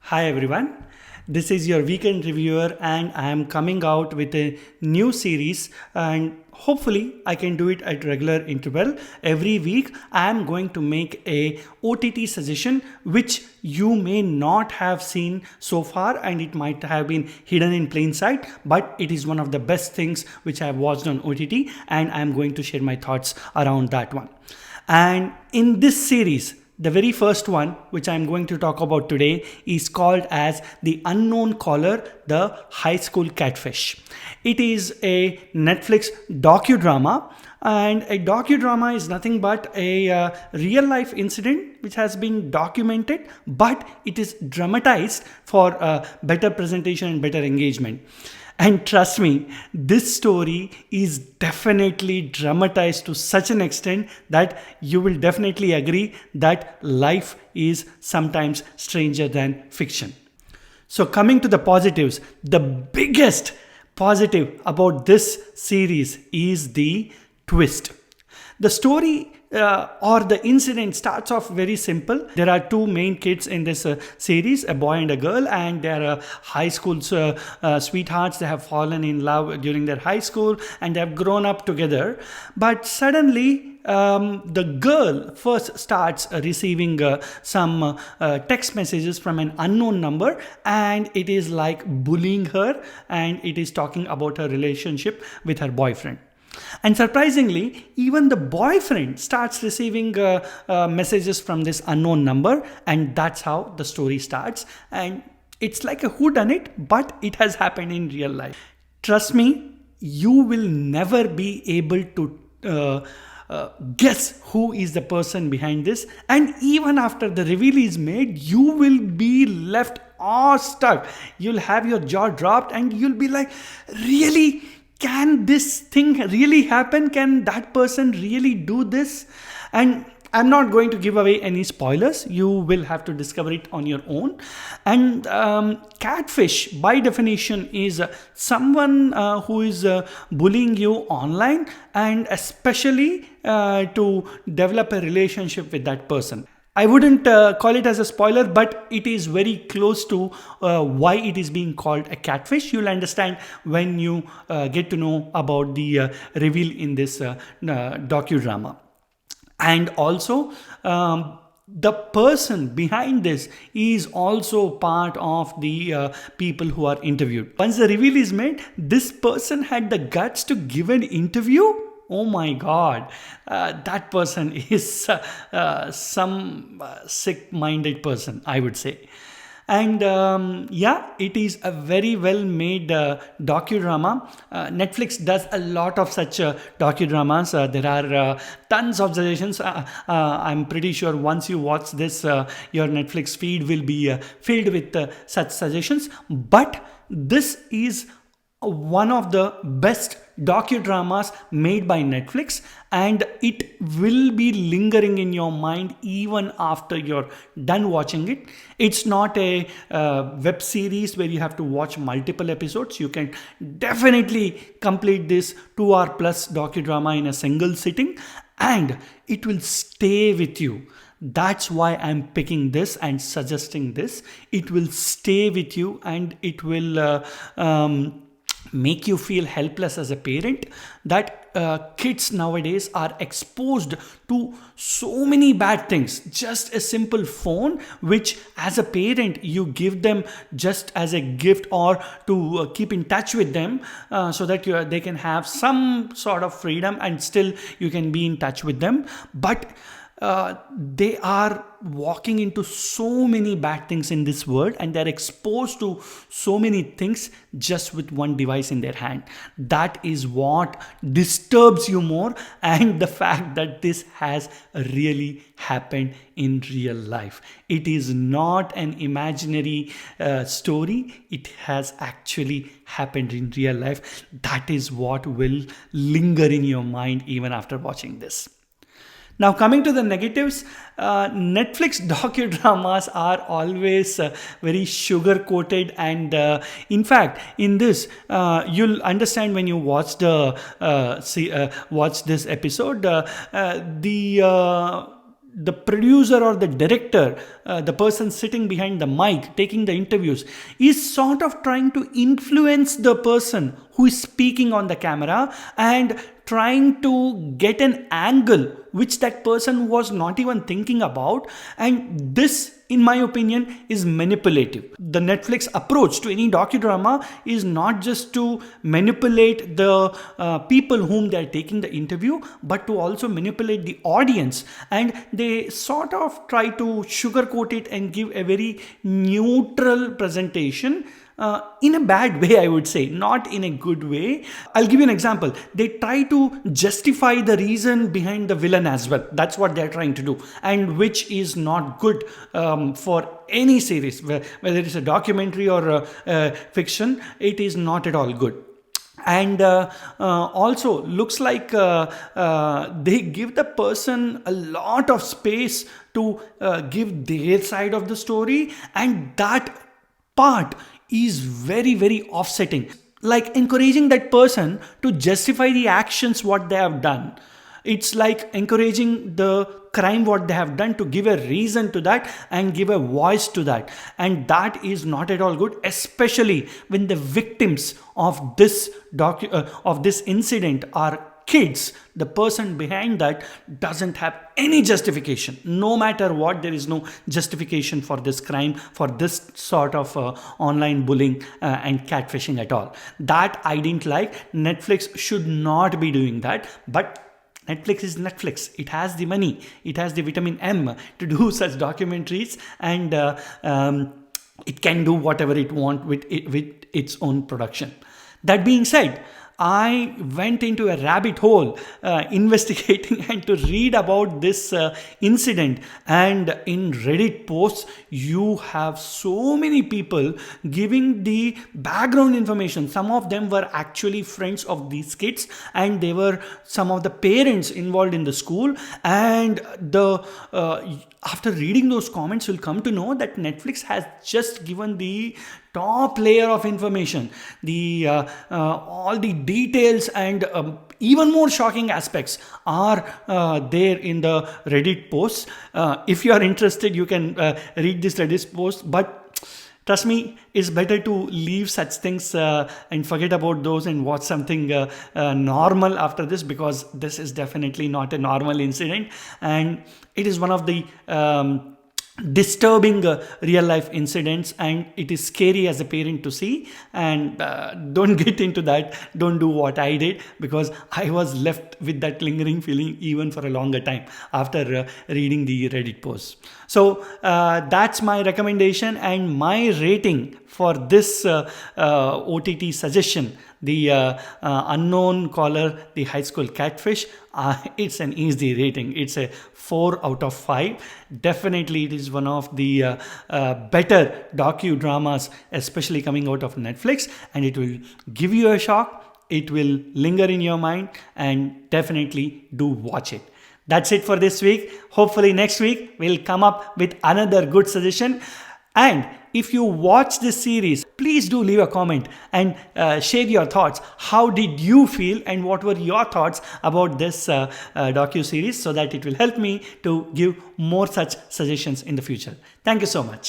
Hi everyone, this is your weekend reviewer and I am coming out with a new series and hopefully I can do it at regular interval. Every week I am going to make a OTT suggestion which you may not have seen so far and it might have been hidden in plain sight, but it is one of the best things which I have watched on OTT and I am going to share my thoughts around that one. And in this series, the very first one, which I'm going to talk about today, is called as The Unknown Caller, the High School Catfish. It is a Netflix docudrama, and a docudrama is nothing but a real life incident which has been documented, but it is dramatized for better presentation and better engagement. And trust me, this story is definitely dramatized to such an extent that you will definitely agree that life is sometimes stranger than fiction. So, coming to the positives, the biggest positive about this series is the twist. The story or the incident starts off very simple. There are two main kids in this series, a boy and a girl, and they are high school sweethearts. They have fallen in love during their high school and they have grown up together. But suddenly, the girl first starts receiving some text messages from an unknown number, and it is like bullying her, and it is talking about her relationship with her boyfriend. And surprisingly, even the boyfriend starts receiving messages from this unknown number, and that's how the story starts. And it's like a whodunit, but it has happened in real life. Trust me, you will never be able to guess who is the person behind this. And even after the reveal is made, you will be left awestruck. You'll have your jaw dropped, and you'll be like, really? Can this thing really happen? Can that person really do this? And I'm not going to give away any spoilers. You will have to discover it on your own. And catfish, by definition, is someone who is bullying you online, and especially to develop a relationship with that person. I wouldn't call it as a spoiler, but it is very close to why it is being called a catfish. You'll understand when you get to know about the reveal in this docudrama. And also, the person behind this is also part of the people who are interviewed. Once the reveal is made, this person had the guts to give an interview. Oh my God, that person is some sick-minded person, I would say. And yeah, it is a very well made docudrama. Netflix does a lot of such docudramas. There are tons of suggestions. I'm pretty sure once you watch this, your Netflix feed will be filled with such suggestions. But this is one of the best docudramas made by Netflix, and it will be lingering in your mind even after you're done watching it. It's not a web series where you have to watch multiple episodes. You can definitely complete this 2 hour plus docudrama in a single sitting, and it will stay with you. That's why I'm picking this and suggesting this. It will stay with you, and it will make you feel helpless as a parent, that kids nowadays are exposed to so many bad things. Just a simple phone, which as a parent you give them just as a gift or to keep in touch with them, so that they can have some sort of freedom and still you can be in touch with them. But they are walking into so many bad things in this world, and they're exposed to so many things just with one device in their hand. That is what disturbs you more, and the fact that this has really happened in real life. It is not an imaginary story. It has actually happened in real life. That is what will linger in your mind even after watching this. Now, coming to the negatives, Netflix docudramas are always very sugar coated, and in fact, in this, you'll understand when you watch watch this episode. The the producer or the director, the person sitting behind the mic taking the interviews, is sort of trying to influence the person who is speaking on the camera and trying to get an angle which that person was not even thinking about. And this, in my opinion, is manipulative. The Netflix approach to any docudrama is not just to manipulate the people whom they are taking the interview, but to also manipulate the audience. And they sort of try to sugarcoat it and give a very neutral presentation. In a bad way, I would say, not in a good way. I'll give you an example. They try to justify the reason behind the villain as well. That's what they're trying to do, and which is not good for any series, whether it's a documentary or fiction. It is not at all good. And also looks like they give the person a lot of space to give their side of the story, and that part is very, very offsetting, like encouraging that person to justify the actions what they have done. It's like encouraging the crime what they have done to give a reason to that and give a voice to that. And that is not at all good, especially when the victims of this incident are kids. The person behind that doesn't have any justification. No matter what, there is no justification for this crime, for this sort of online bullying and catfishing at all. That I didn't like. Netflix should not be doing that. But Netflix is Netflix. It has the money. It has the vitamin M to do such documentaries, and it can do whatever it wants with its own production. That being said, I went into a rabbit hole investigating and to read about this incident. And in Reddit posts, you have so many people giving the background information. Some of them were actually friends of these kids, and they were some of the parents involved in the school. And after reading those comments, you'll come to know that Netflix has just given the top layer of information, the all the details, and even more shocking aspects are there in the Reddit posts. If you are interested, you can read this Reddit post, but trust me, it's better to leave such things and forget about those and watch something normal after this, because this is definitely not a normal incident, and it is one of the disturbing real life incidents, and it is scary as a parent to see. And don't get into that. Don't do what I did, because I was left with that lingering feeling even for a longer time after reading the Reddit posts. So that's my recommendation and my rating for this OTT suggestion, the unknown caller, the high school catfish. It's an easy rating. It's a 4 out of 5. Definitely it is one of the better docudramas, especially coming out of Netflix, and it will give you a shock. It will linger in your mind, and definitely do watch it. That's it for this week. Hopefully next week we'll come up with another good suggestion. And if you watch this series, please do leave a comment and share your thoughts. How did you feel, and what were your thoughts about this docu-series, so that it will help me to give more such suggestions in the future. Thank you so much.